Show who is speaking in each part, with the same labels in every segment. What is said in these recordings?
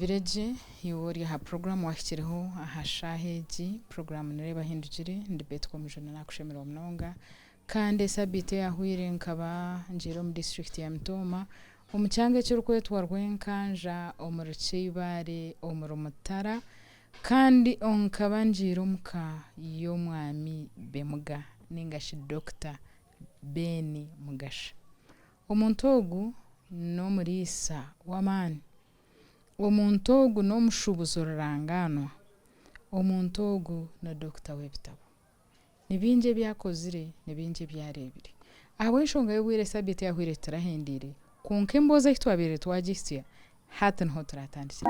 Speaker 1: kibireje yori ha program wakireho ahashaheji program Reeba Ahindugire ndi Betty Komujuni nakushemera omnonga kandi sabite yahwire nkaba njero mu district ya Mitooma omucyange cy'urukwetwa rwenkanja omu Kyeibaare omu Mutara kandi onkaba njiro muka y'omwami BEMUGA ningashi Dr. Mugasha omuntu ogu no murisa w'amani omuntu ogu no mushubuzo ruranganwa omuntu ogu na Dr. w'ebitabo nibinje byakozire nibinje byarebire aho enshonga y'obwire sabite yahwire turahendire konke mboza kitwabire twagisya haten hotratandise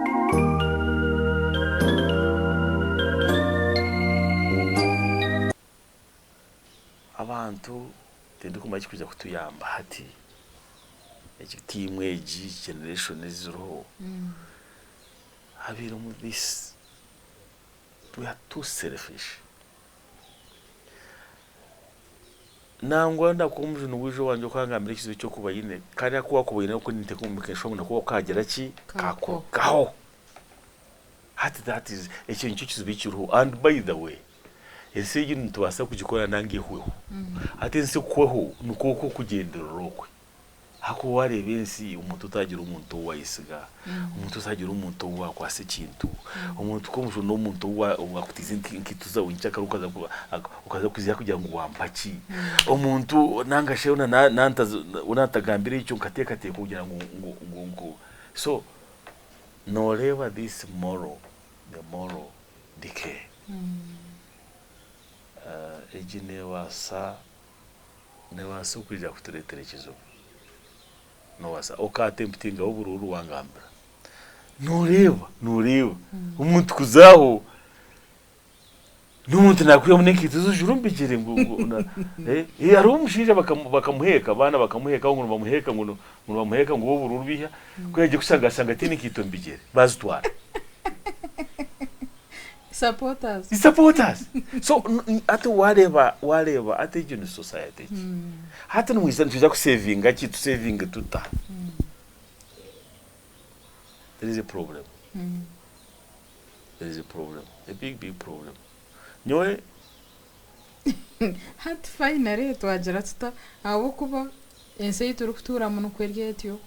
Speaker 2: abantu tende kuma kikuza kutuyamba hati ekitimwe generation eziro habira mu this we are too selfish nangwa ndakumuje n'ubuje wanje kwangambira ikizo cyo kuba yine kandi akuwa kubuyina ko nite kumukesha ngo nakuba kagera ki kako gaho hati that is ekintu cyo kizubikiro and by the way ese yintu tubasa kugikora nangiyeho hati nse kweho nuko kugendera rokwe hako warebe nsi umuntu utagira umuntu wayisiga umuntu uzagira umuntu wakwase kintu umuntu komusho no umuntu wakutize nkituza winchaka ukaza kuzya kugira ngo wampaki umuntu nangashe unatagambira icyo nkateka kugira ngo so no lever this the moral decay ejine wasa ne wasa kujya kutureterekezo no wasa okatemputinga ubururu wangambira nureba umuntu kuzaho n'umuntu nakwiye munekite zujurumbikire ngo ari umushije bakamuheka abana bakamuheka ngo bamuheka ngo ubururu biha kweje kusanga tini kitombikire bazitwara supporters so ati whatever ati in society hata n'umwisa tuja ku saving ati to saving tuta there is a problem a big problem nyowe
Speaker 1: hat finally twagera tuta abo kuba ense turi kutura mu kwergetyo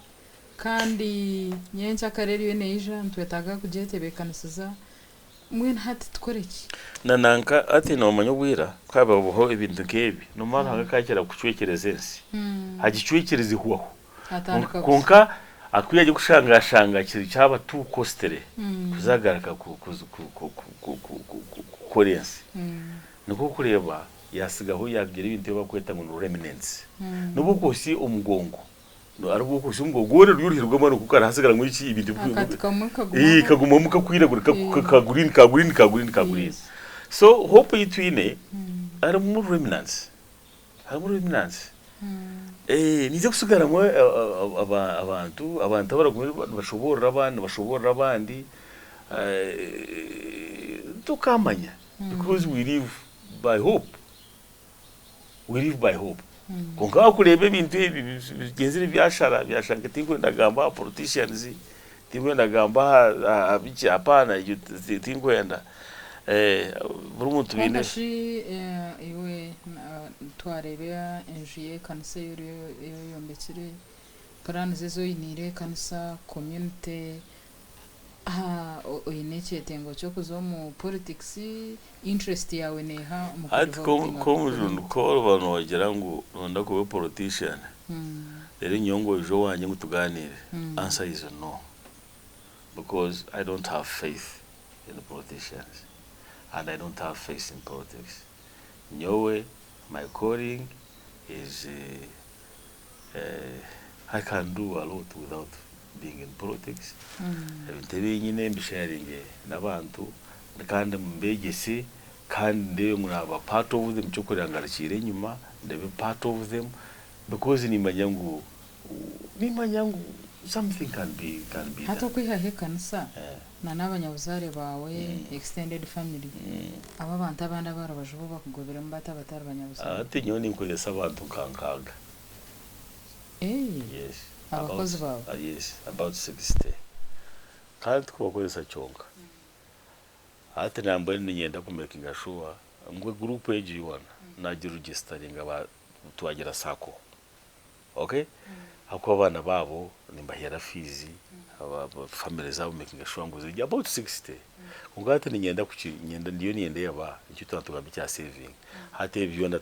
Speaker 1: kandi nyencha kareri yeneja ntwetaga kujetebekanisiza mwen hati tkoreki
Speaker 2: nananka ati no manyobwira kwaba buho ibintu kebi no mara hagakakira kucwekerezensi hagicwekereze huho konka akwiye gushangashanga kiri cyaba tu costere kuzagaraka korensi niko kureba yasigaho yagira ibintu bakweta ngo remnants nubukosi umugongo no arubuko shumgo gore ryurihirwa mano kukara hasigara ngo iki ibintu kaguma mukakwiragura kagurine so hope itwine ari mu remnants nize kusigara mwe abantu bashobora abandi tukamanya because we live by hope konka kurebe ibintu bigenzire byashanga tingo ndagamba politicians tingo ndagamba abiki apana tingo enda buri muntu bine
Speaker 1: iwe twarebea enjiye kanisa yombekire plan zezo inire kanisa community oyineke ngo cyo kuzo mu politics interest yawe neha
Speaker 2: mu komujuni ko abantu wagira ngo nda ko politician rero nyongo ejo wanye ngutuganire answer is no because I don't have faith in the politicians and I don't have faith in politics nyowe my calling is I can do a lot without being in politics ebintu nyine mbisharinge nabantu kandi mbegese kandi muraba part of them cyokurangarikire nyuma ndebe part of them because nimanyangu something can be
Speaker 1: hata kwihahe kanisa na n'abanyabuzare bawe extended family aba bantu abana barabajubo bakugobera mbata batari abanyabuzare
Speaker 2: ati nyoni nkozesa abantu kankaga
Speaker 1: yes abakozi bawe
Speaker 2: yes about 60 kandi kubakozesa cyonka hati nambaye ninyenda kumakinga sure ngwe group page yona nagira registering aba tuwagira sako okay hako abana babo nimbahera fizi aba family zabo making sure ngo zijya about 60 ungate ninyenda kunyenda ndiyo niende yaba icyo tugatugamba cya saving hati ibyo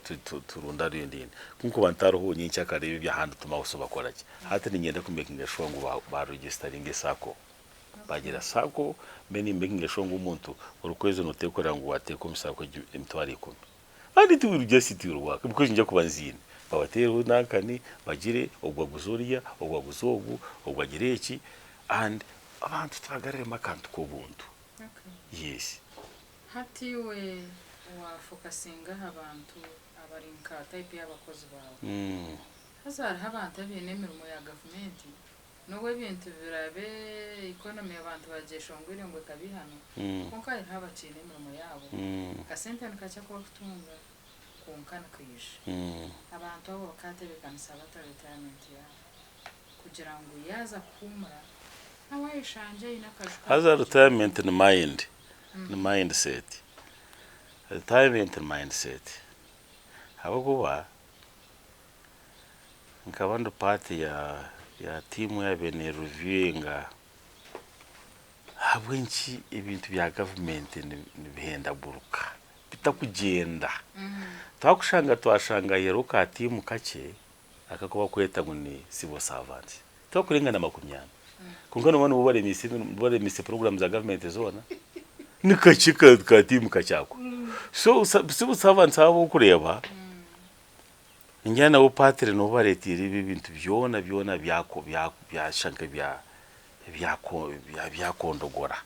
Speaker 2: turunda rindini kunko bantaro ho nyincha kare bya handi tumawuso bakora ki hati ninyenda ku making sure ngo ba registering sako bagira sako meni making sure ngo umuntu urukweze notekora ngo wateko misako imtwari 10 bandi tuwirujya sitirwa because njya kubanzini babatero nankani bagire ogwaguzoriya ogwaguzogu ogwagireki and abantu twagarere makantu ko buntu yes
Speaker 1: hati we wa focusinga abantu abarinka type y'abakozi bawe hazara abantu abenemirimo ya government nowe bintu birabe economy y'abantu bageshongwire ngo kabihano konka haba chine imirimo yabo kasente nkacha kwa kutunga konkana kwisha abantu abo bakatebekana bata retirement ya kugira ngo yaza kumara awayishanje inakashwa
Speaker 2: haza retirement in mind the mindset retirement in mindset habakuba nkabando party ya timu ya bene reviewinga habwenchi ibintu bya government nibihenda buruka bitakugenda twakushanga twashanga yero ka timu kake akakuba kweta ngo ni civil servant twakurengana 20 kungana abantu bubare misi program za government zona nikachika ka timu kachako so civil servants abo kureba njyana wo patre no baretira ibintu byona byashanka byakondogora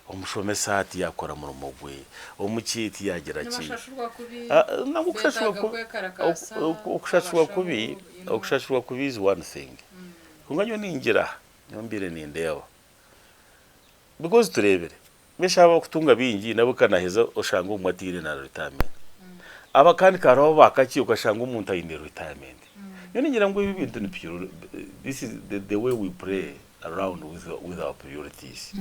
Speaker 2: umushomesati yakora mu rumogwe umucyiti yagira ki ukushashwa kubi is one thing kunganyo ningira nyombire nindeba because turebere meshaba kutunga bingi nabo kanaheza oshanga umwatire na retirement aba kandi karo bakaki ukashanga umuntu ayinde retirement yo ningira ngo ibi bintu ni pure this is the way we play around with our priorities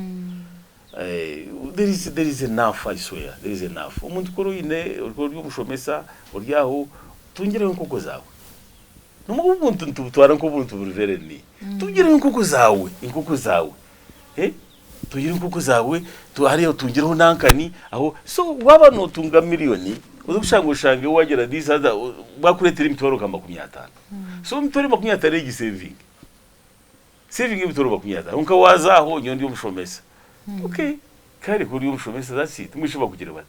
Speaker 2: there is enough, I swear there is enough umuntu koro ine uryo mushomesa uryaho tungire nkoko zawe numu ubuntu ntubutwara nko ubuntu burivereni tungire nkoko zawe tugire nkoko zawe tuhariyo tungireho nankani aho so waba no tunga miliyoni uzushangushange wagera this other bakuretera imitoro kamba 50 so imitoro 50 regi saving imitoro 50 unka wazaho nyondi umushomesa okay kare kuri umushomesa that's it mwishoba kugira bata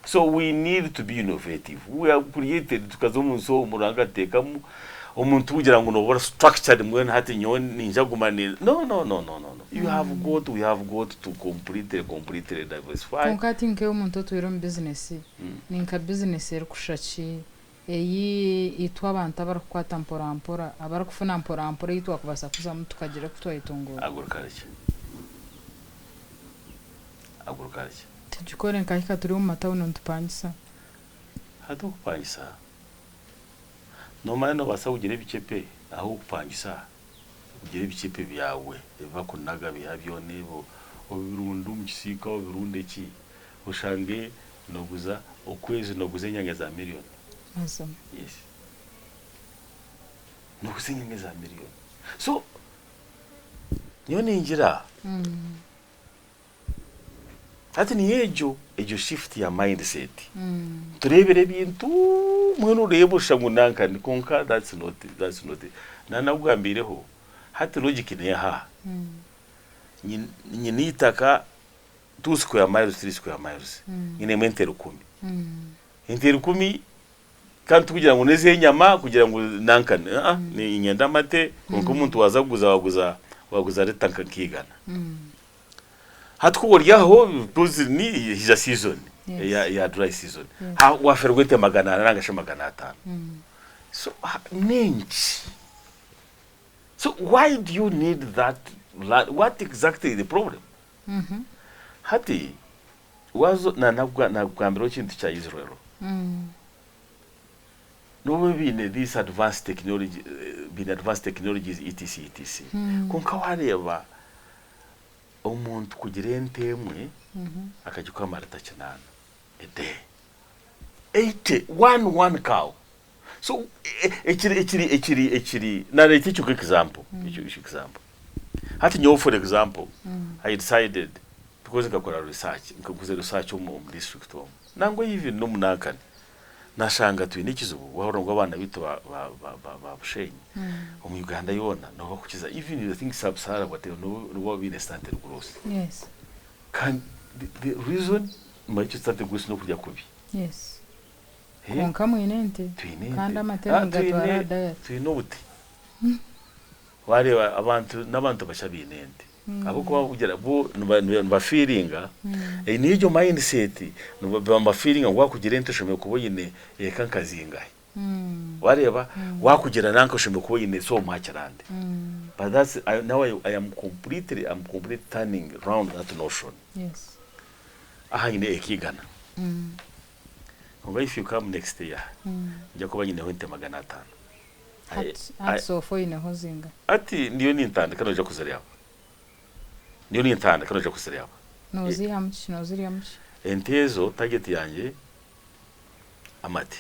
Speaker 2: so we need to be innovative we are created tukazomunso umuranga tekamo umuntu ugira ngo no structured mwe hati nyoni ninja gumane no you have got to completely diversify
Speaker 1: konkati nke umuntu tuiro business ninka business eri kushachi eyi itwa abantu abarakwata mpora abarakufuna mpora yitwa kubasa kuza mutu kagira kutwa itongo
Speaker 2: agurukariche
Speaker 1: tujikore nkahika turi mu mata no ntupangisa
Speaker 2: hado kupangisa no mano basawugire bicepe aho kupangisa ugire bicepe byawe bakunaga byabyo nebo obirundu mukisika obirunde ki ushange noguza okwezi noguze nyanga za miliyoni
Speaker 1: awesome
Speaker 2: yes noguze nyanga za miliyoni so nyone injira ati ni ejo shift ya mindset turebere bintu mwe rebo shangu nanka ni konka that's not na nagugambireho hati logic ne ha nyini itaka 2 square miles 3 square miles ine mentero 10 intero 10 kandi kugira ngo neze nyama kugira ngo nanka ni nyenda mate konko umuntu waguza retanka kigana hatkuworyaho because ni his season ya dry season ha waferwete magana nangasha magana 5 so ninch so why do you need that what exactly the problem hati wazo na kwambiro kintu cha Israel no bine this advanced technologies etc konka wareba umuntu kugira ente emwe akajya kwamara takinana a day 81 cow. So actually now I teach you quick example. Example. Hati nyo for example, I decided because ngakora research mu district home. Nango even no munakane. Nashanga tu nikizubu wahora ngo abana bito ba bushenyi. Mu Uganda yona no bakukiza even the things sub-Sahara whatever no be started growth.
Speaker 1: Yes.
Speaker 2: Can the reason much started growth no kujya kubi.
Speaker 1: Yes. Konka mwinente. Kanda matera ngatwara diet.
Speaker 2: Tuinobuti. Wale abantu nabantu bashabinente. Abo kuba kugera bo ba feelinga niyo mindset no feelinga ngwa kugira ente shome kuboyine kankazinga. Wareba wakugira nanko shome kuboyine so much around. But that's now I am completely turning around that notion.
Speaker 1: Yes.
Speaker 2: Aha ine ekigana. If you come next year, njya kuba nyine wente 500.
Speaker 1: So for ine hozinga.
Speaker 2: Ati ndiyo nintanda kanoja kuzariya. Ndiyo nintanda kanoja kuzariya.
Speaker 1: Nozi hamchi.
Speaker 2: Entezo target yanjye amati.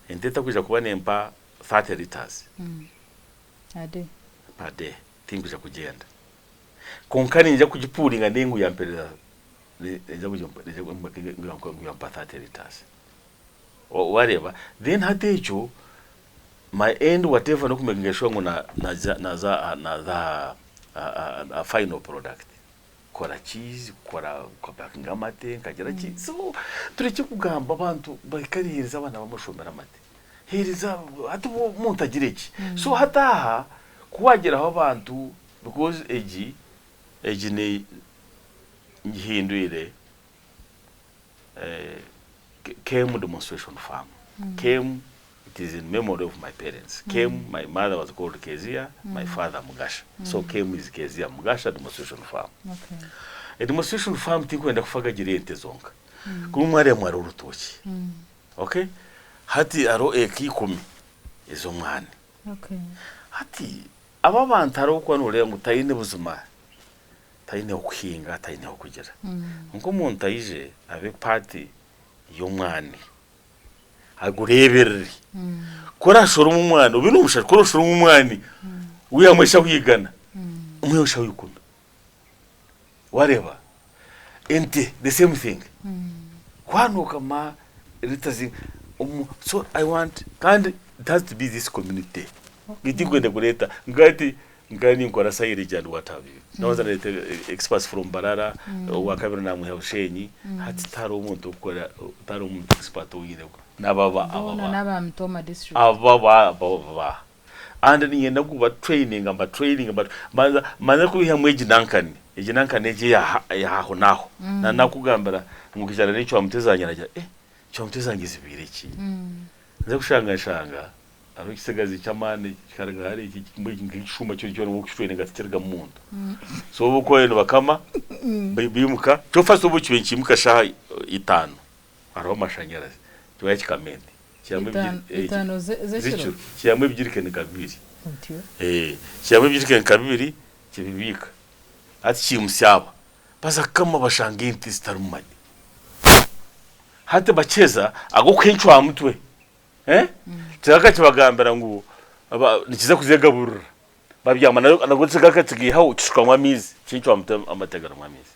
Speaker 2: Enteta kuja kuba nempa 30 liters. A day. Tinguja kugenda. Konkani njya kujipuringa nengu ya mpereza. Njya kujompa 30 liters. Or whatever, then hatecho my end whatever no kumekinga sure ngona na a final product. Kora cheese, kora pakinga mate, kagira cheese. So tureke kugamba abantu bakarihiriza abana bamushomera mate. Hiriza hatu umuntu agireki. So hataha kuwagera aho abantu because age ne ngihinduire came demonstration farm. Came, it is in memory of my parents. Came, my mother was called Kezia, my father Mugasha. So came is Kezia Mugasha demonstration farm.
Speaker 1: Okay.
Speaker 2: A demonstration farm tinkwenda kufaga girente zonka. Kumware mwari urutoki. Okay? Hati aro eki 10 izo mwana.
Speaker 1: Okay.
Speaker 2: Hati aba bantu aro kwa nure mutayine buzima. Tayine okuhinga, tayine okugira. Nko muntu ayije abe party y'umwani agureberere kora shoro mu mwana ubino umushaka kora shoro mu mwani uyamwesha kwigana umuyosha wikunda wareba ente the same thing kwanuka ma ritazi so I want and it has to be this community gitigwende gureta ngani ngora sayiri jand what have you naza leta experts from Barara wakabira namwe habushenyi hati taro umuntu ukora taro umuntu expert uyire naba
Speaker 1: Mitooma district
Speaker 2: aba and ni yenda kuba training but maza kubiha mweji nankani eje ya haho naho na nakugambira ngukijana n'icyo amutezanya najya cyo amutezanya izibiri iki nza kushanga aro kisegazi cyamane karaga hari igishuma cyo cyo no kushwene gaterga mu muntu so buko yeno bakama bimuka cyo faso bucyo kimuka sha 5 aro mashanyarazi cyo yakikamende
Speaker 1: itano zeshiro
Speaker 2: cyamwe byirikene kabiri cyamwe byirikene kabiri kibibika ati kimusyaba baza kama bashanga inti zitarumanye hate bacheza ago kwenchwa mutwe Tsaka kibagambira ngo nikiza kuzegaburura babyama nagotse gakatigi hawo kishukwa mizi cyicwa amategara mizi.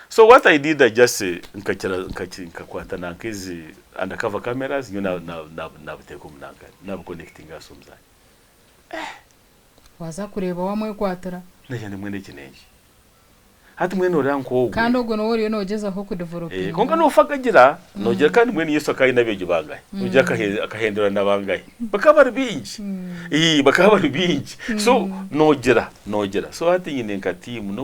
Speaker 2: So what I did I just nkakwata nankezi undercover cameras na buteko munanga na connecting asomza
Speaker 1: waza kureba wamwe kwatara
Speaker 2: nagende mwene kinenje hati mwene oranko
Speaker 1: kandi ubwo no wori nogeza ho ku developing
Speaker 2: konka no fakagira nogera kandi mwene Yesu akayi nabeje bangaye ujya akahendura nabangaye bakabari bingi bakabari bingi so nogera so hati nyine nka team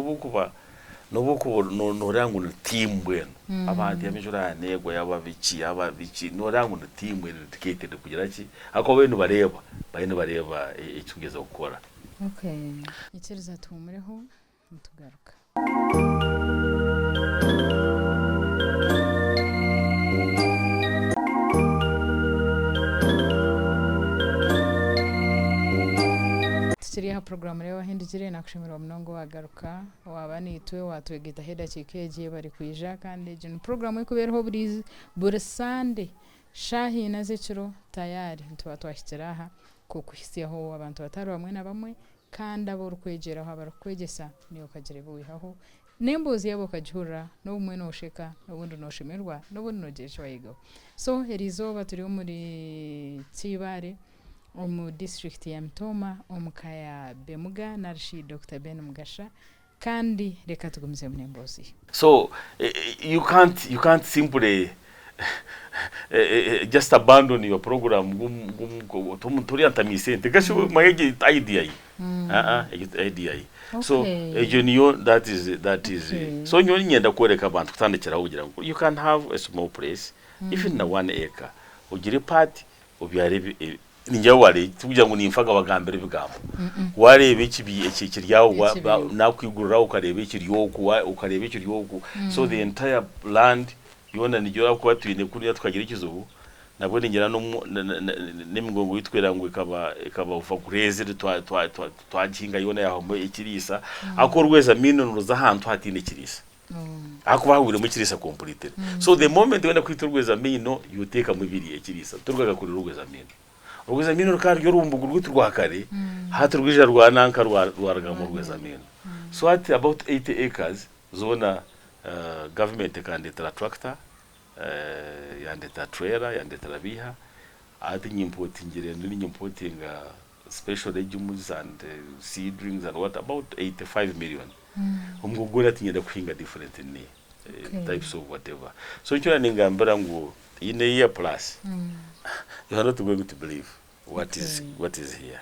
Speaker 2: norangu na team bweno abandi yamejura nego yababici norangu na team bweno dedicated kugira ki ako beno bareba ikigeza gukora.
Speaker 1: Okay, ikiriza tumureho mutugaruka. turiha program Reeba Ahindugire nakushimira mnongo wagaruka wabani itwe watwegeta heda chikeje bari kwija kandi jino program ikubereho buri Sunday shahi naziciro tayari ntwa twashitiraha kukuhisiyaho abantu batari bamwe na bamwe kandi abo rukwegeraho abarukwegesa niyo kagire buyihaho nembozi yabo kajura no umwe no sheka ubundi no shimirwa no bundi no jesho yigo so erizoba turi muri Kyeibaare mu district ya Mitooma omukaya BEMUGA narishi Dr. Ben Mugasha kandi reka tugumize mu nembozi.
Speaker 2: So you can't simply just abandon your program turi antamisente gashi mayege idea yi idea yi so you that is so nyo nyenda koreka abantu kutandikira kugira ngo you can have a small place even na 1 acre ugire part obyare ninjya wari tuvuga ngo nimfaga bagambere bigambo warebe iki kiryawo nakwigurira ukarebe ikiryogo ukarebe ikiryogo so the entire land yona nijora ko batwine kuri yatwagira ikizubu nabwo ningera no nemigongo yitwera ngo ikaba ufa kureze twaginga yona yaho ikirisa akorweza minunuza hantu hatinde kirisa akuba hawire mu kirisa complete so the moment wenda kwiturweza mino yuteka mu biri ikirisa turwaga kuri rugweza mino rugweza mino kandi yorumbugu rwitwakare haturwija rwananka rwaraga mu rugweza mino so at about 80 acres zona government kandetara tractor yandeta trailer yandeta biha ati nyimportingire n'importinga special legumes and seedlings and what about 85 million umugore atinyenda kuhinga different ni types of whatever so icyo ningambara ngo in a year plus you are not going to believe what is here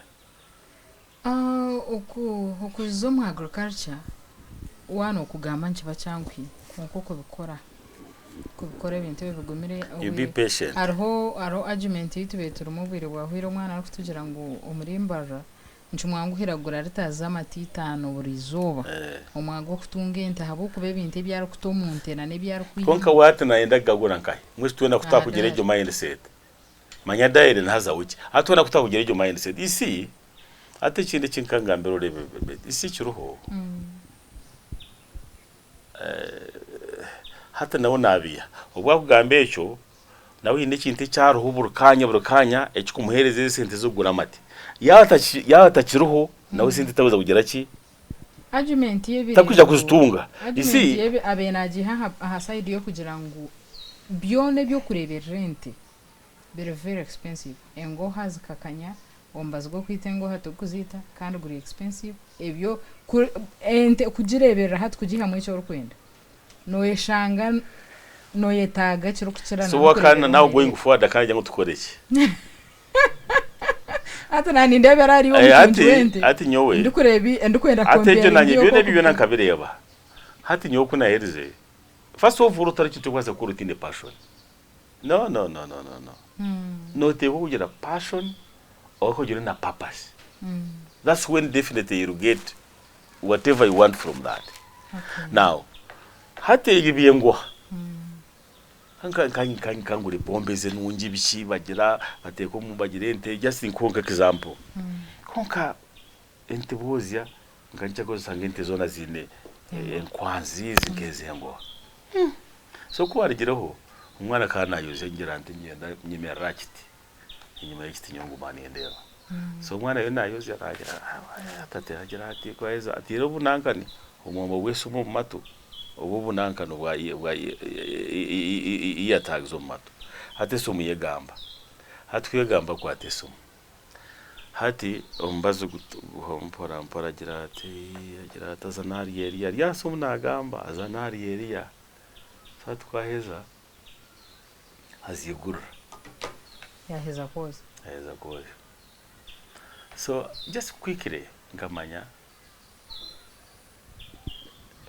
Speaker 1: okuzo mu agriculture wano kugamba nkiba cyankwi kuko bikora ibintu bivugumire
Speaker 2: you be patient
Speaker 1: arho argument yitubetera umubiri wahwira umwana ari kutugira ngo umurimbaza ncumwangu hiragura ritaza amatitano buri zuba umwango kutunga ente habo kube ibintu byari kutomuntena ne byari kwiga
Speaker 2: konka wati naenda gagura nkai mwese tuena kutakugera ejo mindset manya daire naza uki atona kutakugera ejo mindset isi ate kindi kinkangambero rebe isi kiruho hata nawo nabiya ubwa kugambe echo nawe ine kintu cyaruho burukanya ekikumuhereze sente zo gura mate yatakiruho nawe sente tabuza kugera ki
Speaker 1: argument yebi
Speaker 2: takuja kuzitunga isi
Speaker 1: yebi abenaji ha side yo kugira ngo byone byo kurebera rente very expensive engo hazikakanya ombazgo kwitengo hato kuzita kandi guri expensive ebyo ente kugirebera hatu kugiha mu cyo rukwenda no yeshanga no yetaga kiro kukirana
Speaker 2: so wakana now going forward akanje ngo tukoreke
Speaker 1: ata nani ndebera ari wo
Speaker 2: ati nyowe
Speaker 1: ndikurebi ndikwenda compare
Speaker 2: ate je nanye byone bibyo nankabireba hati nyowe kuna herize first of all utari cyo kwaza kurutine passion no no te kugira passion or kugira na purpose that's when definitely you get whatever you want from that now hate yibiye ngo kangure bombe ze nungi biki bagira bateko mu bagire ente just inkonka example konka ente bozya nganja ko sanga ente zona zine enkwanzi zigeze ngo so ko arigireho umwana kana yoze ngira ante nyenda nyimera rakiti inyuma y'ikiti nyongo mani endera so umwana yo nayo ziragira atateragira ati kweza ati rero bunankani umwombo wese mu mato ubu nankano bwa iyatagzo mato hateso muyegamba hatwegamba kwa teso hati ombazo guhompora agira atazanari yeri yaso munagamba azanari yeri ya fatwaheza azigura
Speaker 1: yaheza koze
Speaker 2: so just quickly ngamanya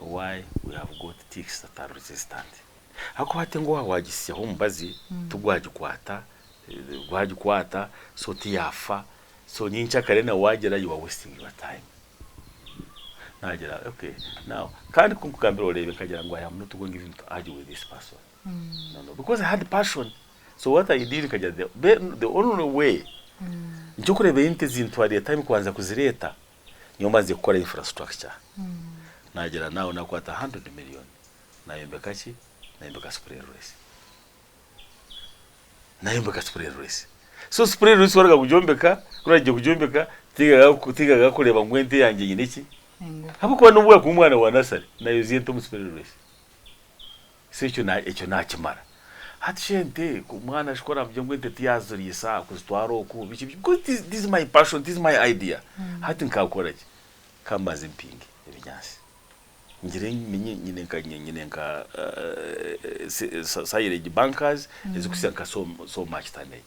Speaker 2: why we have got ticks that are resistant hako hatengo wagisiya ho mbazi tugwagikwata so tiyafa so nyincha karena wagera you are wasting your time najera okay now kandi kunkugambira urebe kagira ngo I am not going to argue with this person no because I had passion so what I did kagira the only way njo kurebe inte zintwariye time kwanza kuzireta nyomaze gukora infrastructure nagera nawe nakwata 100 million nayombeka ki nayombeka spray race so spray race waraga kujombeka uragiye kujombeka tigaga kureba ngwente yanjye nyine ki habo kuba n'ubwa ku mwana wa nasari nayo ziento mu spray race so icyo nakimara hatshente ku mwana shikora byo ngwente tiyazuriye sa kuzitwaro ku biki because this is my passion, this is my idea hati nkakora ki kamaze mpinge ebinyasi ngire nyine nka sayire bankers ezikusanga so much tonnage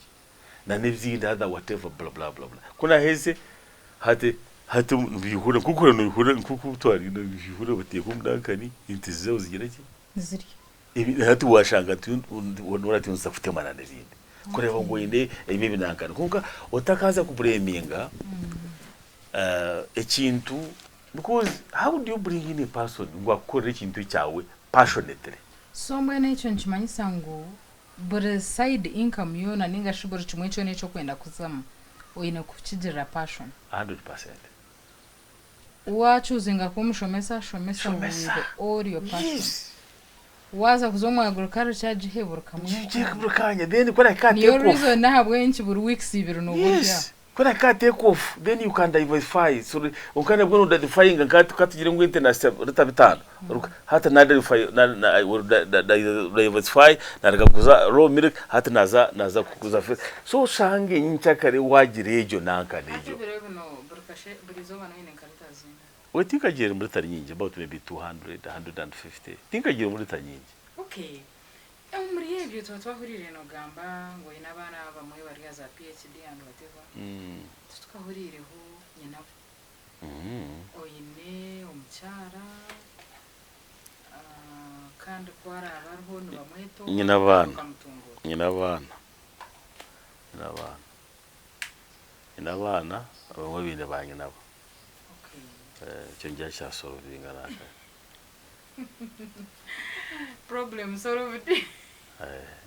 Speaker 2: na nevzinda other whatever blah blah blah kuna heze hati bihura kukura no bihura kukutwari no bihura batiye kumdankani intizo zigira ki
Speaker 1: ziri
Speaker 2: ibi hati washanga wonora tunza kutemana n'ibindi kureba ngo inde ibi binankana kuko utakaza kubureminga ekintu. Because how do you bring in a person who akora ikintu cyawe passionately?
Speaker 1: So mbene icyo nchimanyisa ngo but side income yona ninga shibora chimwe cyo necho kwenda kuzama oyine kukigira passion
Speaker 2: 100%.
Speaker 1: Wachuzinga kumshomesa with all your passion. Yes. Waza kuzomwa agriculture jihebura kamwe.
Speaker 2: Jihebura then kora ka take off.
Speaker 1: Your reason nahabwe inchi buri weeks ibiro no burya.
Speaker 2: When I take off, then you can diversify. So you can go to diversifying and cut you going to Retabitan. Hat another diversify, Nagakuza, raw milk, hat Naza Kuza. So Shangi in Chakari, wide region, Nanka. We think I get about maybe 200, 150. Think I get
Speaker 1: okay. Umuriye byo twahurire no gamba ngo inabana bamwe bari za PhD and whatever. Tukahurireho nyina. Oyine umucyara kandi kwara abarho no bamweto. Nyina bana bamwe binde bangi nabo. Okay. Cyo njya cya solvinga naka. Problem solved.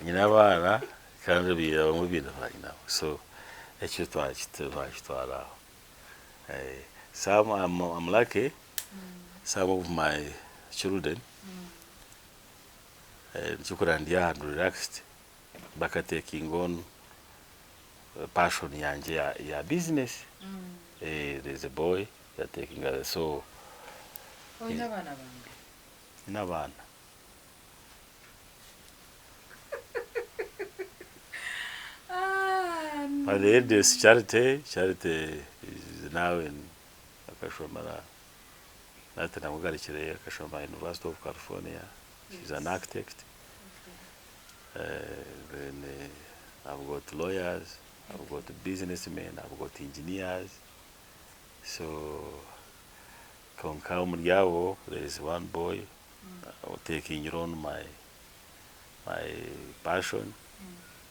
Speaker 1: Nyina bana kandi biya mu bintu bangi nabo. So ecyo twara. Some I'm lucky. Some of my children chukurandia and relaxed back taking on passion yanje ya business. There's a boy that taking so inabana But the end is charity is now in Akashomara. That's Mugasha, Akashoma University of California. She's an architect. Then I've got lawyers, I've got businessmen, I've got engineers. So, Konkaumriao, there is one boy taking on my passion.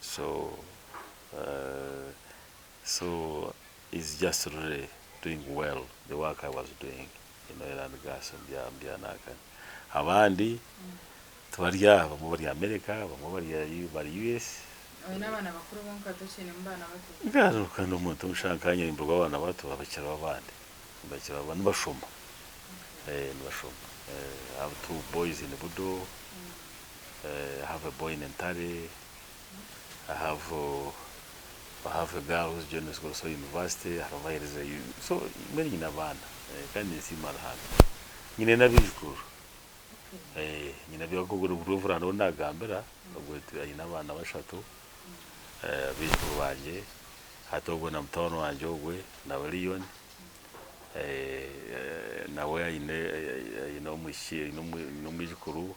Speaker 1: So it's just really doing well the work I was doing in oil and gas and Bianaka. Abandi twarya bamwe bari America, bamwe bari US. N'abana bakuru bonka dushine mbana bato.
Speaker 2: Ngaro kandi umuntu ushakanye imbuga abana bato abakira abandi. Bakira abantu bashoma. Bashoma. I have 2 boys in the Budo. I have a boy in Ntare. I have a girl who's joining school, so university. I have a so many in Havana. Can you see Malhan? You never be school. You never go to Grover and Onda Gambera, with in Havana Shato. Visual Waje, Hatogo Namtono and Jogwe, Navalion. Nawe Mushi, no Mijukuru,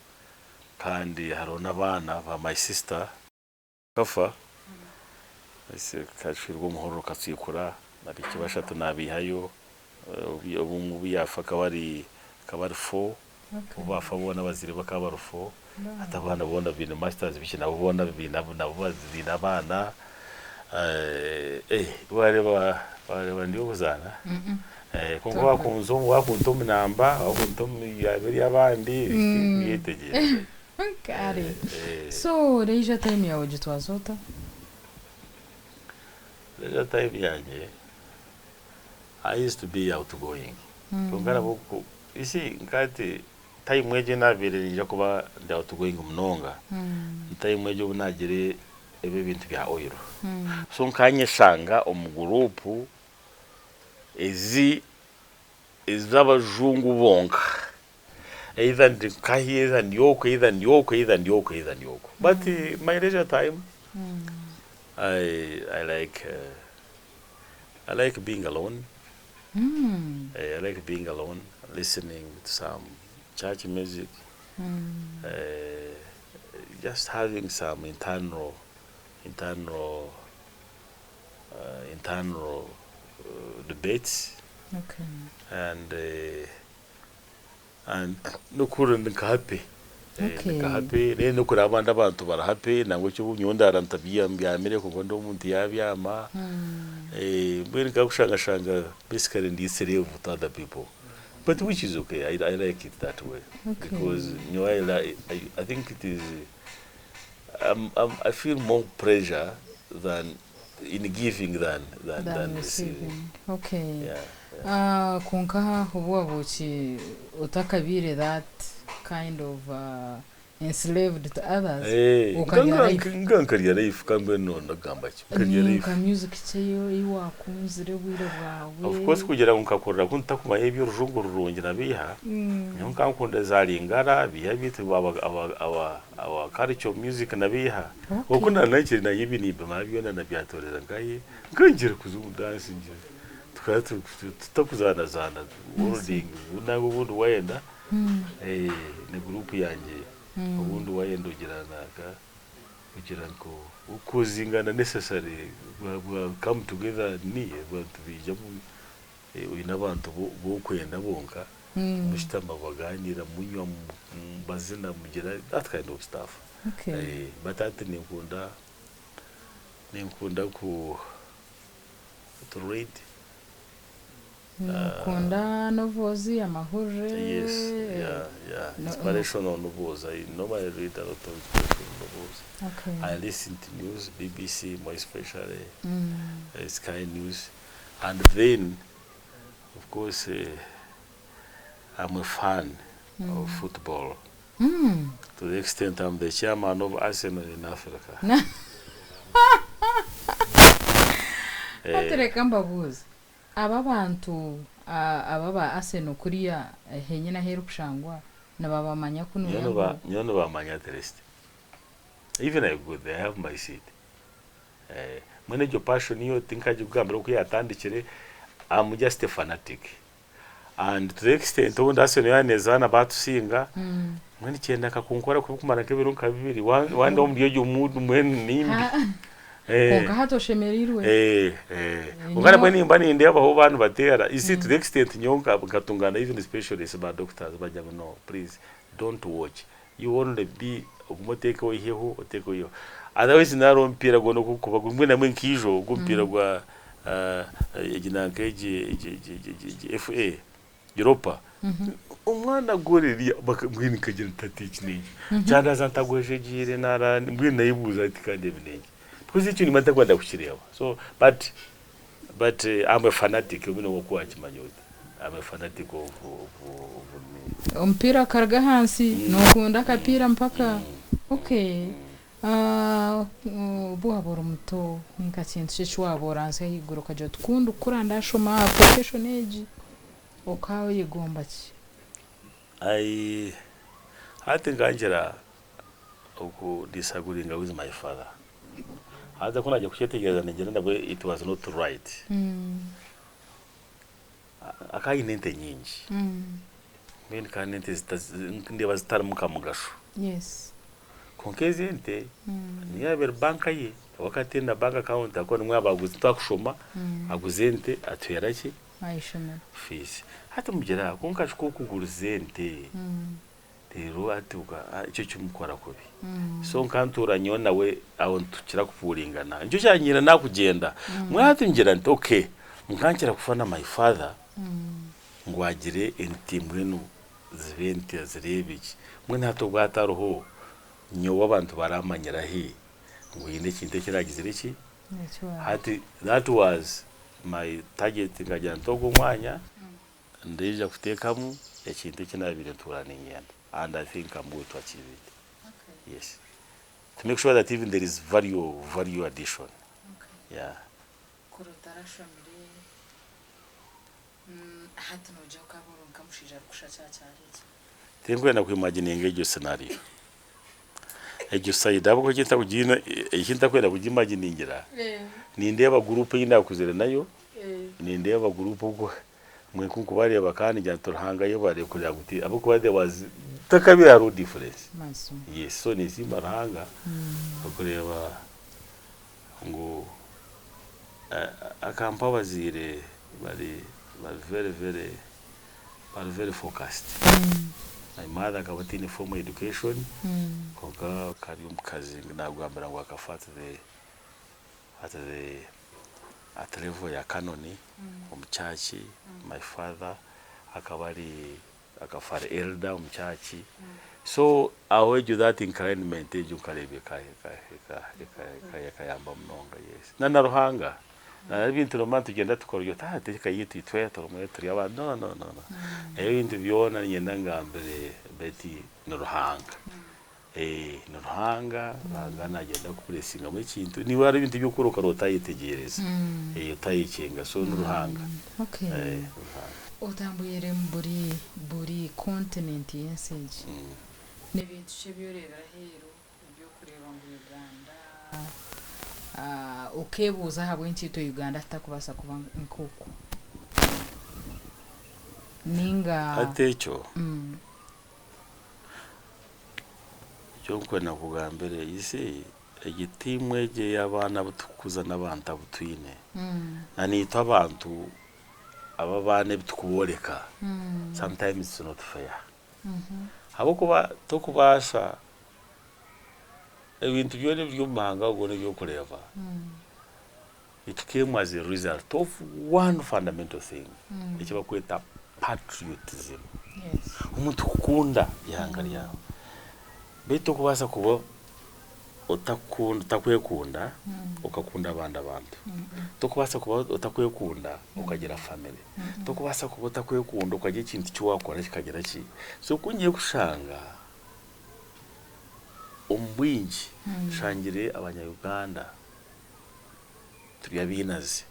Speaker 2: Kandi Haronavana, my sister. Kafa ese kashirwo muhoro katsikura ari kibasha tunabihayo ubu yafaka bari 4 ubafa bona bazire bakaba 4 atabana bona bine masters bikina bona bina bana bareba ndiyo kuzana kuko wakunzongo wakuntomu namba wakuntomu yabiri abandi yitegeye.
Speaker 1: Kare. So, leisure time ya ujitwazota?
Speaker 2: Leisure time yanje, I used to be outgoing. Kungara boko isi ngati tayi mweje nabererije kuba ndaho tugoyinga umunonga tayi mweje ubunagire ebe bintu bya oil so nkanye shanga omugrupu izabajungu bonka either ndikahi either nyoko but my leisure time I like being alone. I like being alone, listening to some church music, just having some internal debates.
Speaker 1: Okay.
Speaker 2: And no current happy. Happy, no could have abantu bara happy, na ngocho nyonda rantabia mbyamire kugondo umuntu yabyama. When shanga basically in this area with other people. But which is okay. I like it that way.
Speaker 1: Okay.
Speaker 2: Because you know I think it is I feel more pressure than in giving than receiving.
Speaker 1: Okay.
Speaker 2: Yeah.
Speaker 1: Kunkaha huwa buchi utakabire that kind of enslaved to others.
Speaker 2: Ukankaria life kambe no nagamba ki.
Speaker 1: Ukanka music cyeyo iwakunzire bwire bwawe.
Speaker 2: Of course kugira unkakorera kuntakuma ebyo rujungu rurungira biha. Nyonka nkunda zalingara biha bitu aba culture music nabiha. Okuna nakiri na yibi ni bama byona na byatoreza ngaye. Ngangira kuzungu dance nje. Tukatu tutakuzana wording unango bundu wayenda. Ne group yanje. Ubundi wayendo giranaga kugira ngo ukuzingana necessary come together ni abantu bijamo inabantu bo kwenda bonka mushitama baganira munywa bazina mugira that kind of stuff.
Speaker 1: Okay.
Speaker 2: But ati ninkunda ku to read.
Speaker 1: Kunda novozi amahuje.
Speaker 2: Yes, yeah. Inspirational novels. I normally read a lot of inspirational novels.
Speaker 1: Okay.
Speaker 2: I listen to news, BBC more especially, Sky News, and then, of course, I'm a fan of football. To the extent I'm the chairman of Arsenal in Africa.
Speaker 1: Aba bantu ababa Arsenal kuriya henye na heru kushangwa na baba manya kuno
Speaker 2: nyono bamanya terest. Even I go there, I have my seat. When your passion you think I jugambira ko yatandikire, I'm just a fanatic. And to the extent ubundi Arsenal yanezana batusinga mwene cyenda kakunkora kukumara kebero kabiri wanda umuriyo umudu mwene nimbi.
Speaker 1: Konka hato shemerirwe.
Speaker 2: Ungana bweni mbani ndi aba ho bantu batera. Is it to the extent nyonka gatungana even specialists about doctors bajya no please don't watch. You only be umuteke we heho oteko yo. Otherwise naro mpira gono kukuba mwene mwe nkijo gumpira gwa ejinankeje FA Europa. Umwana goreri bakabwini kagira tatich ni. Cyanda zantagwejegire nara mwene yibuza ati kandi binenge. Because it's in Mantagwanda kuchiriwa. So, but I'm a fanatic. You know what I'm a fanatic of me.
Speaker 1: Mpira karga hansi nokunda kapira mpaka. Okay. Buhabora muto nkatsintu cyishwabora anse higuro kajo tukundu kuranda shoma application age. Okawe yigomba ki.
Speaker 2: I think Angela uko disagreeing with my father. Hata kuna je kushetegeza nigera ndabwe it was not right. Akayi nente nyingi. Mimi kanente ndiba zitaramuka Mugasha.
Speaker 1: Yes.
Speaker 2: Konkezi ente ni yaber banka ye wakati na bank account akona mwabaguzi twakushoma aguzente atweraki
Speaker 1: ayishoma
Speaker 2: fees hata mugera konkashiko kuguruzente rero atuka icyo cyumukora kubi so nkantura nyona we aho tukira kupuringana icyo cyanyira nakugenda mwatungira nti okay nkankira kufana my father ngwagire intimwenu zivente zirebiki mwe nato bwataroho nyo wabantu baramanyira he ngo yinde kinte kiragizire iki hati that was my target ngajya ntoko mwanya ndija kutekamu ekintu kinabire turana ingenda, and I think I'm going to achieve it.
Speaker 1: Okay.
Speaker 2: Yes, to make sure that even there is value addition.
Speaker 1: Okay.
Speaker 2: Yeah.
Speaker 1: Kurutara shomire hati noja ukabura nkamushija kushacha cyariki.
Speaker 2: Tengwe kwimagininga iryo scenario. Ejyo side abo kugita kugina ikinta kwera kugimaginingira. Nindeba group yinda kuzera nayo. Nindeba group ubwo mwe kunku bari bakani jya turhanga yo bare kurya guti abo kubade was takabira ro difference. Yes, so ni simarhanga. Bakureba ngo akampa bazire bari very focused. My mother kabatini formal education koka kari umukazi nagwambira ngo akafata at level ya kanoni umuchachi. My father akafara elder umuchachi. So I do that increment ejo karebe kayamba mnonga. Yes, nana ruhanga na bintu romantu genda tukoryo tateka yitu itweto rumwe turi aba no ibintu byona nyenda ngambere Betty no ruhanga no ruhanga bagana genda kuresinga mu kintu ni wari ibintu byo kuruka rota yitegereza utayikenga so no ruhanga.
Speaker 1: Okay. Utambuyere buri continent yenseje n'ibintu cyebyurera hero byo kureba mu Uganda ukebuza habwe ntito Uganda atakubasa kuba nkuko ninga
Speaker 2: atecho cyo na kugambere isi egitimwe je yabana butukuza nabanta butwine nanita abantu ababane bitukuboreka sometimes it's not fair. Habo kuba tokubasha ibintu byone by'umanga ubone byo kureva. It came as a result of one fundamental thing. Icyo bakwita patriotism.
Speaker 1: Yes.
Speaker 2: Umuntu ukunda ihanga ryawe. Beto kubasa kubo utakwekunda ukakunda abandi abantu. Tokubasa kuba utakwekunda ukagira family. Tokubasa kuba utakwekunda ukagira ikintu cyo wakora kikagira ki. So kungiye gushanga umbwinji shangire abanya-Uganda turiyabinaze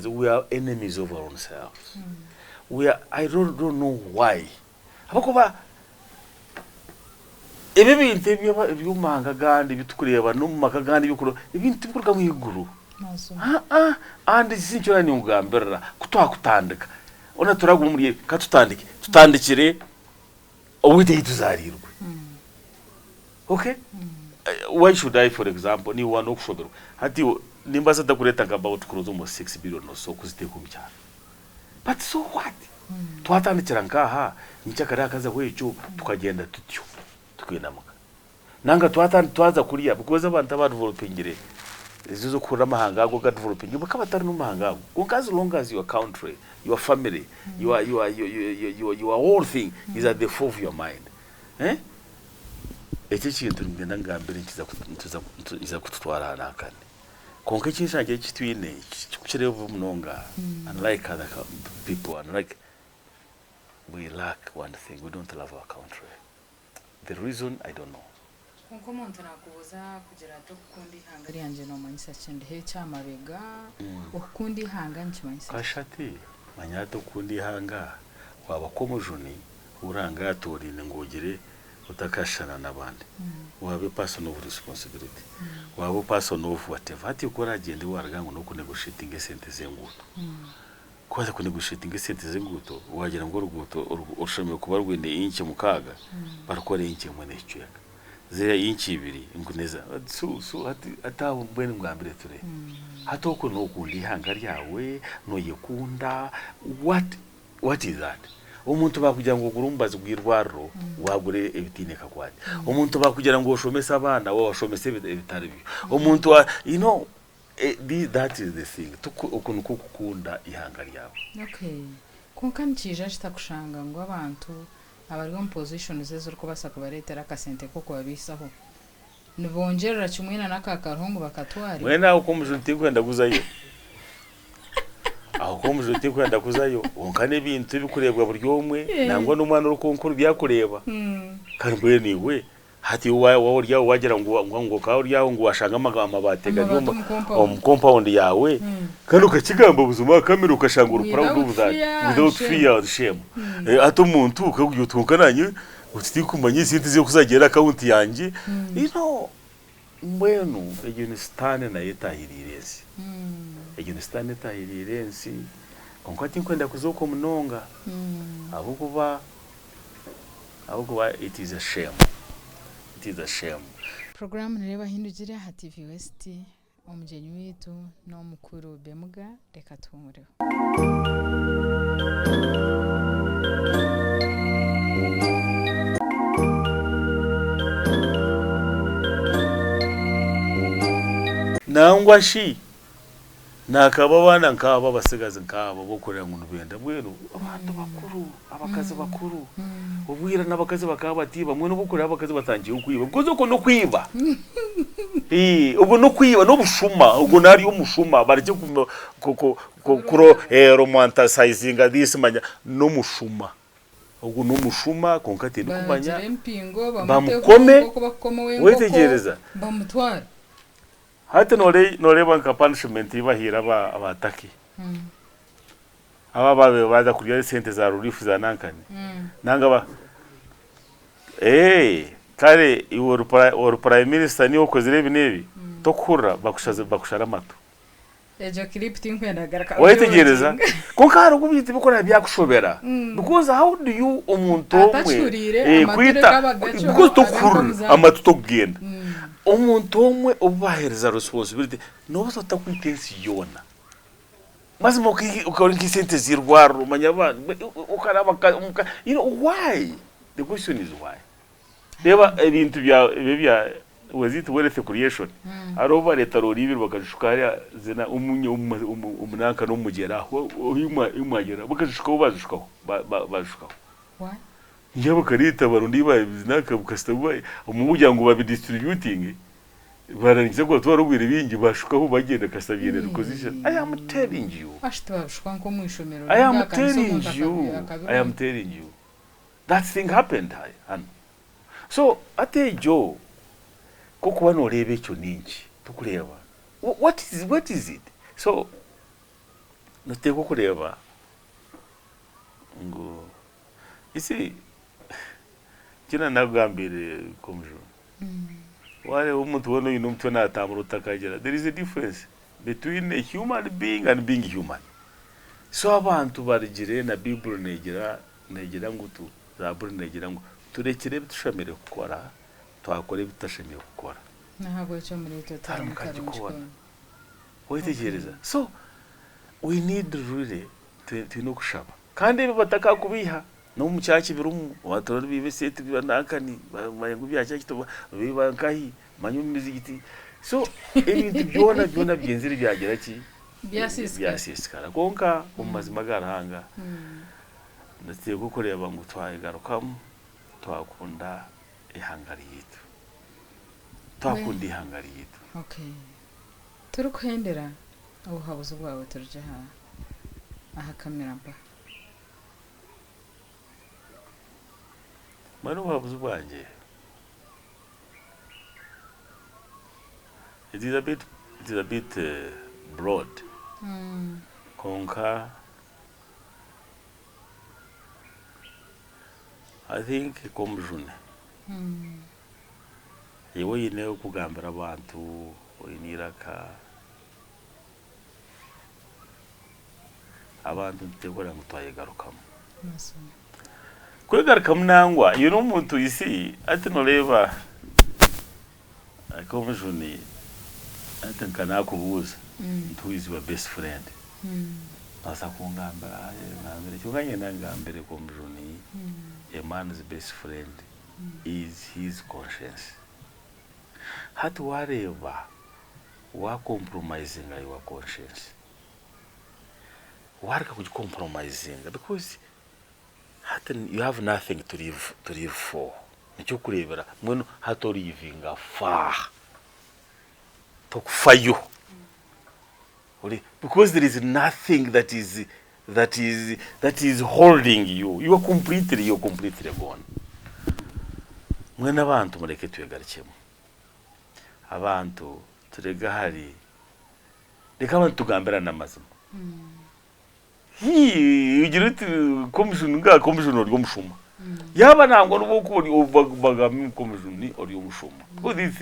Speaker 2: we are enemies of our own selves. I don't know why abakuba ebe bintu by'umanga gandi bitukureba no mumaka gandi bikuru ibintu bikurwa mu iguru and sinchora ni ugambera kutandika ona turagumuriye tutandikire ubite tuzarirwe. Okay? Why should I, for example, ni one okushobero hati nimbaza dakureta about kurozo mo 6 billion no so kuziteko byara. But so what? Twatandikira ngaha ncyakara kaza wecho tukagenda tutyo tukinamuka. Nanga twaza kuriya because abantu developingire zizo kura mahanga go ga developing bukabatari no mahanga go as long as your country, your family, your whole thing is at the forefront of your mind. Eki kintu ngenda ngambira nkiza kututwara nakane konke kinshanje kitwine kukirevu mnonga unlike other people unlike we lack one thing, we don't love our country. The reason I don't know.
Speaker 1: Konko muntu nakubuza kugira to kundi hanga ryanje no manyisa cyende he cyamabega ukundi hanga nkimanyisa
Speaker 2: kashati manyato kundi hanga waba komujuni uranga yatorine ngogere utakashana nabandi wabe person of responsibility wabe person of whatever ati ukora agende waragango no kunegotiating sente zenguto kwaza kunegotiating sente zenguto wagira ngo ruguto ushamiye kuba rwinde inki mukaga barakore inki mwene cyeka zera inki ibiri inguneza so ati atawo mbene ngambire ture hatoko no kundi hanga ryawe no yekunda what is that? Umuntu bakugira ngo gurumbaze gwirwaro wagure ebitineka kwati umuntu bakugira ngo oshomesa abana wo oshomese bitari byo umuntu that is the thing ukuntu kukunda ihanga ryawe.
Speaker 1: Okay, kunkancije ashitakushanga ngo abantu abari mu position zezo ko basaka baretera kasente koko babisaho nibongerera kimwena nakakarongo bakatwari
Speaker 2: mwena uko mujunti kwenda guzayo aho komujuni tikwenda kuzayo onkane ibintu bikurebwa buri umwe nangwa n'umwana urukonkuru byakureba kandi mbere niwe hati wowe ryawo wagira ngo kawo ryawo ngo washanga amabate gari mu compound yawe kandi ukakigamba buzuma kamera ukashanga urupara rw'ubuzanye without fear or shame ato umuntu ukagutuka nanye utiti kumanye sinti zo kuzagera account yanjye mbwenu egene stane na yetahirirensi egene stane tahirirensi konkati kwenda kuzoko munonga abukuba it is a shame. It is a shame.
Speaker 1: Program Reeba Ahindugire ha TV West omujenyi witu no mukuru BEMUGA reka tumureho.
Speaker 2: Nangwa shi nakaba bana nkaba basigaze nkaba bokorera ngo nubenda bwero abantu bakuru abakazi bakuru ubwira n'abakazi bakaba batiba mwe n'ubukorera abakazi batangiye ukwiba kuko uko no kwiba ubwo no kwiba no bushuma ubwo nari umushuma barije kuro romanticizing this manya no mushuma ubwo no mushuma konkati no kumanya bamukome wetegereza
Speaker 1: bamutwara
Speaker 2: hata noreba nka punishment ibahira abataki aba babe baza kurya sente za relief za nankani nanga kare iwo prime minister niwo kozire binebi tokura bakushara mato
Speaker 1: ejo clip tinkwenda garaka
Speaker 2: wetegereza konkaro kubiti bikora byakushobera because how do you umuntu omwe kwita because tokura amatu togenda umuntu omwe ubahereza responsibility no so takwitensiyona mazimo ukora nk'isente zirwaro manyabana ukaraba why the question is why deba ibintu bya wazito weretse creation aroba leta roribiro bakashukara zina umunanka no mugera imwagera bakashukaho bazushukaho
Speaker 1: why
Speaker 2: njye karita barundi bazinaka bukastaba umujyango babidistributing barangiza ko twarubwira ibingi bashukaho bagenda kasabire requisition I am telling you I am telling you that thing happened so ate jo koko bano rebe cyo ninki tukureba what is it so nateko kureba ngo isi kina nagambire komjo wale umuntu wono yinumtwe natamruta kagera there is a difference between a human being and being human so abantu barigire na bible negera ngutu za bible negera ngo turekere tushamire gukora twakore bitashamiye gukora
Speaker 1: nahabo cyo muri totamukarunjwe
Speaker 2: wetegereza so we need really to no kushaba kandi bataka kubiha no mucyaki birumu watora bibesete bibanakani bayengu byacakito bibankahi manyu mizigiti so ibintu byona byenzire byagera ki byasiskara konka umazima garahanga ndetse gukoreba ngo twayigarukamo twakunda ihangari yitu twakunda ihangari yitu
Speaker 1: okay turukwendera aho habuze bwawe turje aha kamera mba
Speaker 2: mano habuze bwanje it is a bit broad konka I think komujune yewe yine ukugambira abantu oyiniraka abantu tegora mutwaye garukamo kwegaruka munangwa umuntu isi ati noreba komujuni ati nkana kubuza who is your best friend asa kungambira ngambire cyonganye nangambire komujuni a man's best friend is his conscience hati wareba wa compromising your conscience wareka kujicompromising because you have nothing to live for nicyo kurebera mwe hato living far to kufayo because there is nothing that is holding you. You're completely gone. Mwena abantu mureke tuyegarikemo. Abantu turega hari. Reka abantu tugambira namazima. Ugira uti komishoni ori omushuma. Yaba nangwa n'ubukuri bagami komishoni ori omushuma. Because these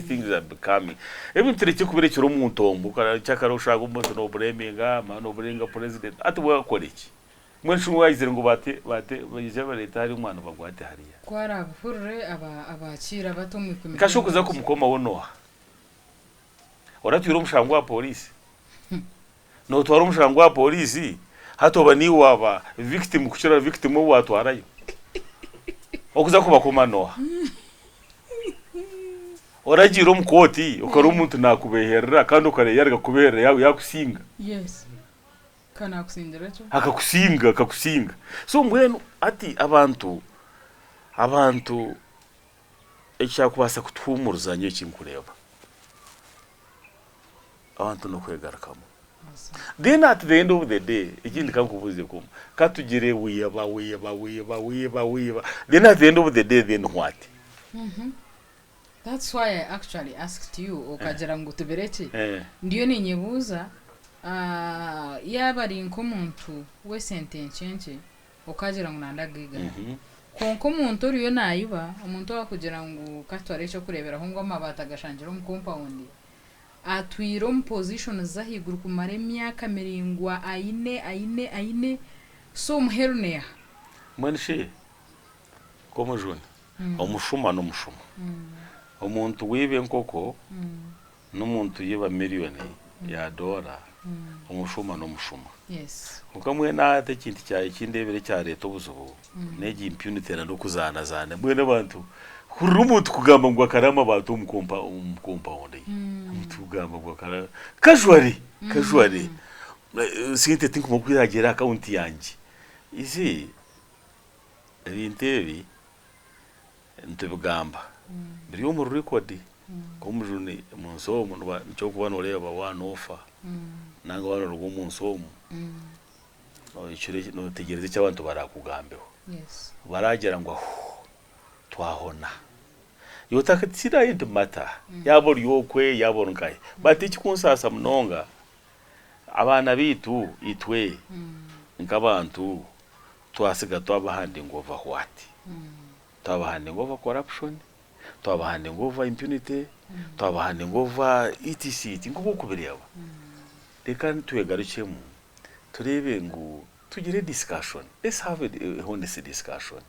Speaker 2: things are becoming. Even tureke kuberekera omuntombo cyakara ushaka umuntu no bureminga no burenga president ati wakora iki. Mwenshi wayizire ngo bate bayize bareta hari umwana bagwate hariya.
Speaker 1: Kwara abafurure abakira bato mu ikomeye.
Speaker 2: Kashokuza ko mukoma wonoha. Oratwira umushango wa polisi. No twara umushango wa polisi hatoba ni waba victim kuchira victim watwarayo. Okuza ko bakoma noha. Oragira umukoti ukari umuntu nakubeherera kandi ukare yarga kubeherera yakusinga.
Speaker 1: Yes. Kana kusindira cyo. Akakusinga. So mwenu ati abantu ekyakubasa kutumuruzanya ekinkureba. Abantu no kwegarakamo. Then at the end of the day, ikindi kankubuze kuma katugire wiyaba. Then at the end of the day, then what? That's why I actually asked you okagera ngo tubereke. Ndiyo ninyebuza yaba ari nkomuntu we sentence nche okagera ngo nandagiga. Konko muntu uriyo nayiba umuntu wakugira ngo katware cyo kurebera ngo amabata gashangira mu compound. Atwiro mu position zahiguru kumare myaka miringwa aine so muherunea.
Speaker 2: Mwanishe Komujuni omushuma no mushuma. Omuntu wibe nkoko n'umuntu yiba miliyoni ya dola omushuma no mushuma.
Speaker 1: Yes.
Speaker 2: Ukamwe nate kintu cyaye kindebere cya leta obuzubu neji impunity na kuzana zane mwene abantu kurumuntu kugamba ngo akarama abantu umukompa onde mutugamba ngo akara casually sinte think mo kwiragera account yanje izi ebintebi ntubugamba biriyo mu record Komujuni munsomo cyo kubana ureba wanofa nanga wano rwo munsomo no tegereze cy'abantu barakugambeho.
Speaker 1: Yes.
Speaker 2: Baragera ngo twahona yotakatira into mata yabo yokwe yabo ngai but ikikunsasa mnonga abana bitu itwe nkabantu twasiga twabahanding over what? Twabahanding over corruption, twabahanding over impunity, twabahanding over etc. Nguko kubireba. Reka tuyegarukemo turebe ngo tugire discussion. Let's have a honest discussion.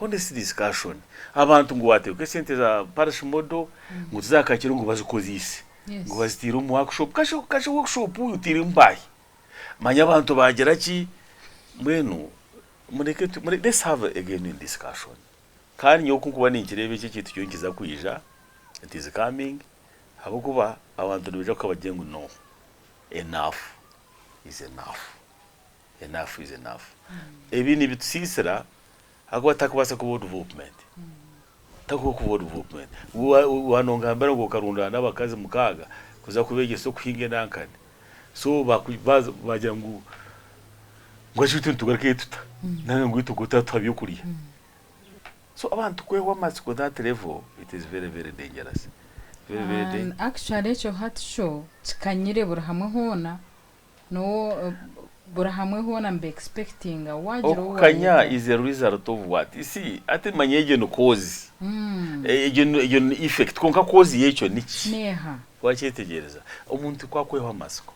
Speaker 2: Honest discussion. Abantu ngo wate uke sente za parish model ngo tuzakakira ngo bazikozise. Ngo bazitira mu workshop kasho workshop utira mbaye. Manya abantu bagera ki mwenu mureke let's have a genuine discussion. Kandi nyoko kuba ni kirebe cyo kitu cyongiza kwija. It is coming. Habo kuba abantu beje ko bagengo no. Enough is enough. Ebi ni bitusisira agwa takubasa ku development. Takuko development. Wanongambara ngo karunda n'abakazi mukaga kuza kubege so kuhinge nankane. So bagira ngo ashite tugarike tuta. Nanga ngo itukuta twabyo kuriya. So abantu kwewa masiko that level, it is very dangerous. Very dangerous.
Speaker 1: Actually cyo hat show kanyire burahamwe hona no burahamwe hona mbe expecting wajiro
Speaker 2: kanya is a result of what? You see, ati manyeje no cause. Ejo effect konka cause yecho niki.
Speaker 1: Neha.
Speaker 2: Wachetegereza. Umuntu kwa kwewa masiko.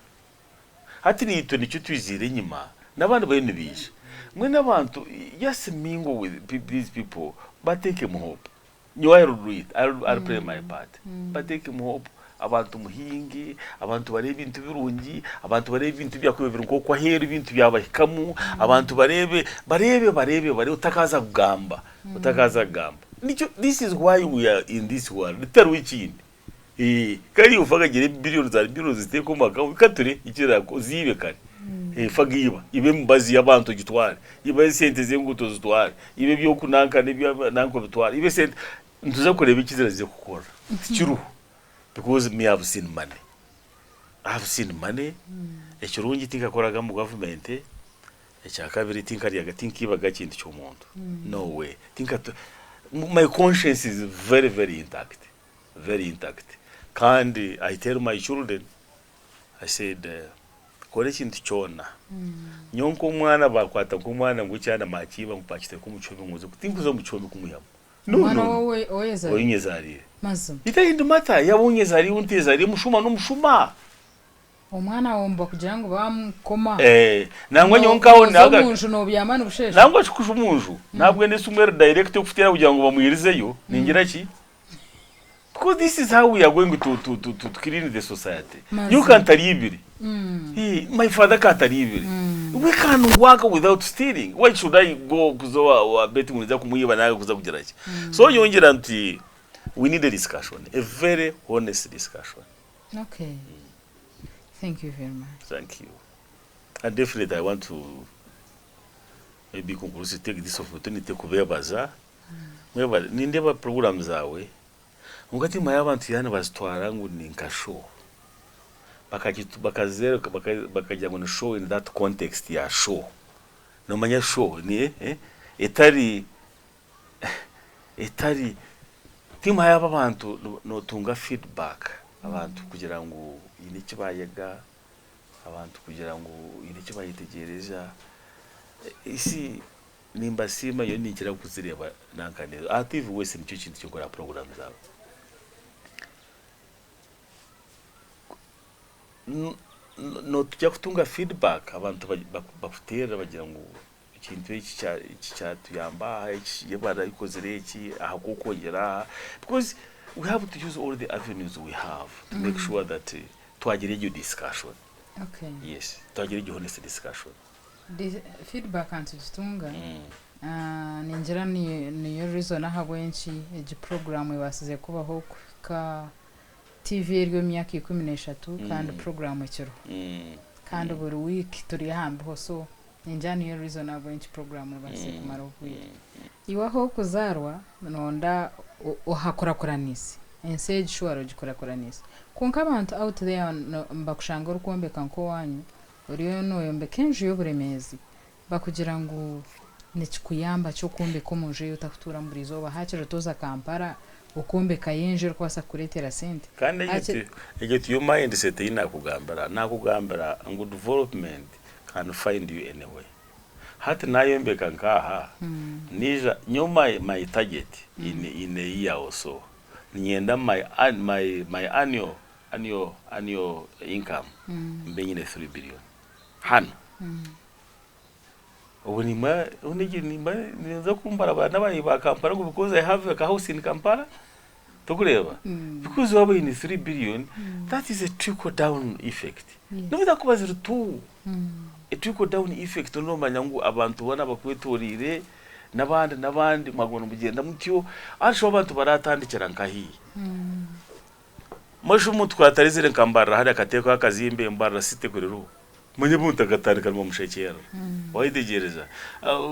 Speaker 2: Hati ni ito nicyo twizire nyima nabandi bayene bije. Mwe nabantu yes mingle with these people but take him hope. I'll do it. I'll play my part. But take him hope. Abantu muhingi, abantu barebe ibintu birungi, abantu barebe ibintu byakwebera ngo kwa heri ibintu byabahikamu, abantu barebe utakaza kugamba. Nicho this is why we are in this world. Literal wichin. Kari ufaga gire billions ziteko maka ukature ikira zibe kare. Fagiba ibe mbazi y'abantu gitware ibe sente zenguto zitware ibe byo kunanka n'ibyo nanko bitware ibe sente ntuza kureba ikizira zize gukora kiruhu because me have seen money have seen money ekirungi tinkakoraga mu government ekyakabiri tinkaryaga tinkibaga kintu ky'omuntu no way my conscience is very very intact kandi I tell my children I said kore kintu kyona nyonko umwana bakwata ku mwana ngo cyana makiba ngupakite ku mucyobe nguze kutinkuza mucyobe kumuyama
Speaker 1: mwana wowe oyeza
Speaker 2: oyinyezari
Speaker 1: mazo
Speaker 2: itahindu mata yabonyezari untezari mushuma no mushuma
Speaker 1: omwana womba kugira ngo bamukoma
Speaker 2: nangwa nyonkaho naga
Speaker 1: umuntu no byamana ubusheshe
Speaker 2: nangwa chikuju umuntu ntabwo ndetse umwere direct kufitira kugira ngo bamuyirizeyo ningira ki because this is how we are going to clean the society. You can't live. My father can't live. We can't work without stealing. Why should I go kuzoa Betty kumuyiba nawe kuza kugira iki? So yongera nti we need a discussion, a very honest discussion.
Speaker 1: Okay. Thank you very much.
Speaker 2: Thank you. And definitely I want to maybe conclude take this opportunity kubebaza. Mweba nindeba program zawe. Mugati mayabantu yana bazitwara ngo ni nkasho. Bakajya ngo show in that context ya show. No manya show ni etari tima yaba abantu no tunga feedback abantu kugira ngo yini kibayaga abantu kugira ngo yini kibayitegereza isi nimba sima yo nikira kuzireba nankaneza active wese nicyo kintu cyo gukora program zawe no tujya kutunga feedback abantu bafutera bagira ngo ikintu iki cyatuyamba iki yabara ikozere iki ahakokongera because we have to use all the avenues we have to make sure that twagire iyo discussion.
Speaker 1: Okay.
Speaker 2: Yes, twagire iyo honest discussion.
Speaker 1: The feedback antu tutunga ninjira niyo reason aha bwenshi igi program ibasize kubaho ka TV ryo myaka 13 kandi program ekiro kandi buri week turi hambo so ninjira niyo reason aha bwenshi program ibasize kumara ubwira iwaho kuzarwa nonda ohakorakoranisi ensage shwaro gikorakoranisi konka abantu out there mbakushanga urukombe kanko wanyu uriyo noyombe kenje yo buremezi bakugira ngo nikikuyamba cyo kumbe ko muje utakutura muri zo bahakira toza Kampala ukombe kayenje kwasa kuretera sente
Speaker 2: kandi egeti yo mindset nakugambara ngo development can find you anyway hati nayombe kankaha nija nyoma my target in a year or so nienda my annual income mbenyine 3 billion hano ubunima unigirima niza kumbara abana bayi ba Kampala ngo because I have a house in Kampala tokureba because waba in 3 billion that is a trickle down effect no bizakubaza tu a trickle down effect no manyangu abantu bana bakwetorire nabandi magono mugenda mutyo arisho abantu baratandikira nkahi Mashu mutwatarizire Kampala hari akateko akazimbe mbara site kurero mwenye bunta gatandika mu mushekera wayitegereza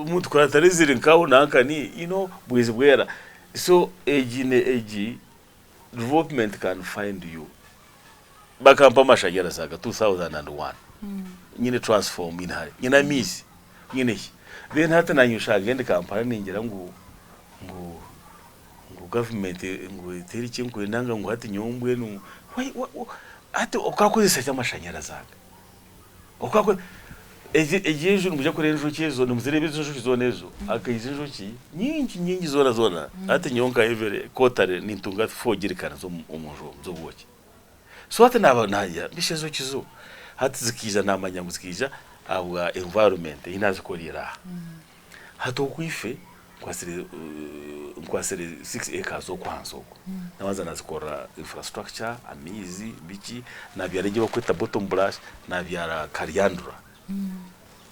Speaker 2: mutwatarizire nkaho nankani bwizi bwera so age development can find you bakampa mashagera saga 2001 nyine transform inhari nyina miss nyine then hata nanyusha gende Kampala ningira ngo government ngo iteri kinko inanga ngo hati nyombwe no ati okakozesa cyamashanyarazi okako ejeje muje kure njukizo numuzire bizo zonezo akayizinjuki nyingi zona ati nyonka evere kotare nintunga 4 girikana zo umujo zo buki so ati nabanaja bishezo kizo hati zikiza namanyangu zikiza abwa environment inazikorera hato kwife kwasire 6 acres zo kwanzoko nabaza nazikora infrastructure amizi biki na byarege bakwita bottom brush na byara kariandra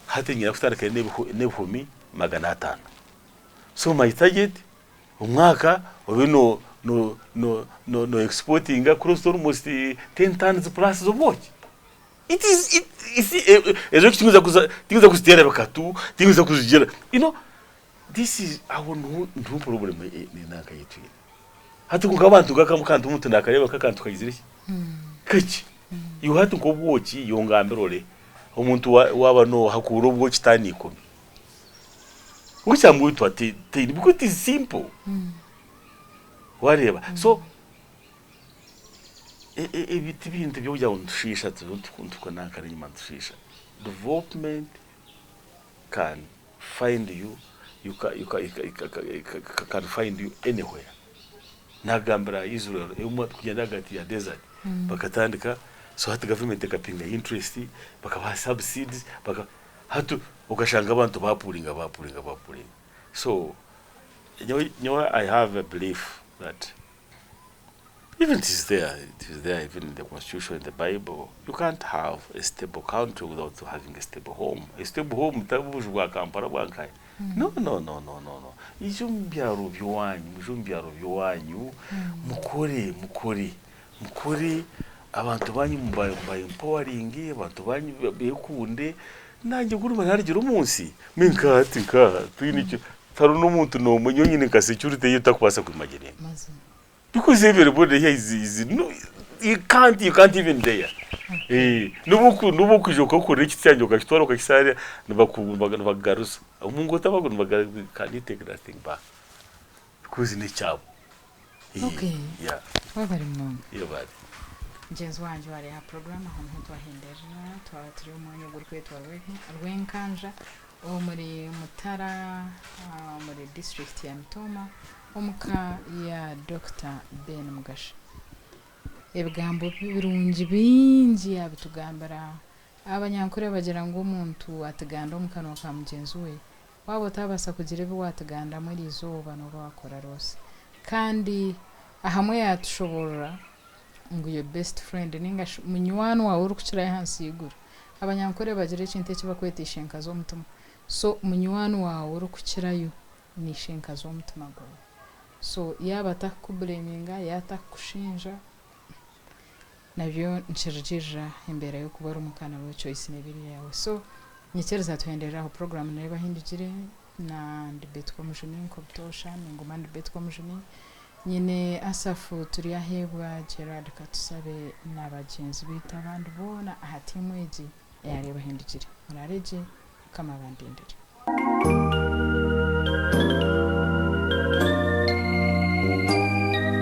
Speaker 2: hati ngira kutarika nebihumi 500 so my target umwaka obino no exporting across almost 10 tons plus of watch it is ezo kitinza kuzitera bakatu tinza kuzigera this is our no problem ni naka yitu hati kukabantu gakamukantu umuntu nakareba kakantu kagizire kiki you had to go watch yongambirole umuntu waba no hakuro watch tani ikomi ucha mwitwa te because it is simple whatever so ibiti bintu byo kujya undushisha tukona kare nyuma ndushisha development can find you can find you anywhere nagambira Israel umwe kugenda gati ya desert bakatandika so hati government ekapinga interest bakaba subsidies baka hatu ukashanga abantu bapuringa so I have a belief that even it is there even in the constitution, in the Bible, you can't have a stable country without having a stable home. A stable home tabujwa kampara bankai. No. Ijumbyaro byowanyu mukore abantu banyu mbaye empowering abantu banyu bekunde nanjye kuri banargira umunsi minkati tuyinicho taru n'umuntu no munyonyine ka security yitakubasa kwimagine because everybody here is no you can't even there nubuku joko ko rekitsanyo ka kitwaro ka kisare bagarusa umungu tabago can you take that thing back because ni chabo
Speaker 1: okay
Speaker 2: yeah
Speaker 1: wabari mno
Speaker 2: yobari
Speaker 1: James wanje wari ha program aho ntwahenderera twatiri umwanya gurkwetwa rwenkanja o muri Mutara muri district ya Mitooma omuka ya Dr. Ben Mugasha ebigambo birungi bingi abitugambira abanyankore bagira ngo umuntu ataganda omukano ka mugenzi we wabo tabasa kugira ebi wataganda muri izuba no bakora rose kandi ahamwe yatushobora ngo your best friend ninga munywano wawe urukira hansi yiguru abanyankore bagira ikintu cy'abakwetisha enkazo mutima so munywano wawe urukirayo ni shenkazo mutima gwawe so yaba atakubuleminga yatakushinja nabyo nshirjira imbere yo kuba umukana we choice nebiri yawe so nyikereza tuhendera aho program Reeba Ahindugire na Betty Komujuni koptosha ngoma Betty Komujuni nyine asafu turi ahebwa Gerard katusabe n'abagenzi bita abandi bona ahatimu eji ya Reeba Ahindugire murareje kama bandindire